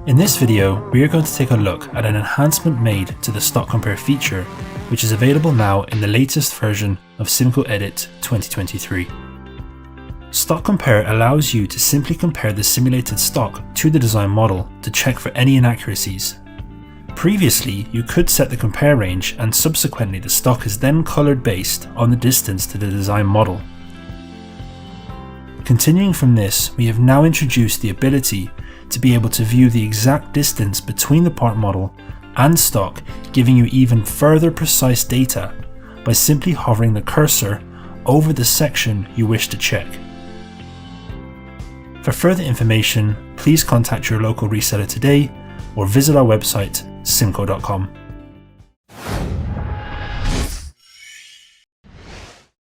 In this video, we are going to take a look at an enhancement made to the Stock Compare feature, which is available now in the latest version of CIMCO Edit 2023. Stock Compare allows you to simply compare the simulated stock to the design model to check for any inaccuracies. Previously, you could set the compare range and subsequently the stock is then colored based on the distance to the design model. Continuing from this, we have now introduced the ability to be able to view the exact distance between the part model and stock, giving you even further precise data by simply hovering the cursor over the section you wish to check. For further information, please contact your local reseller today or visit our website cimco.com.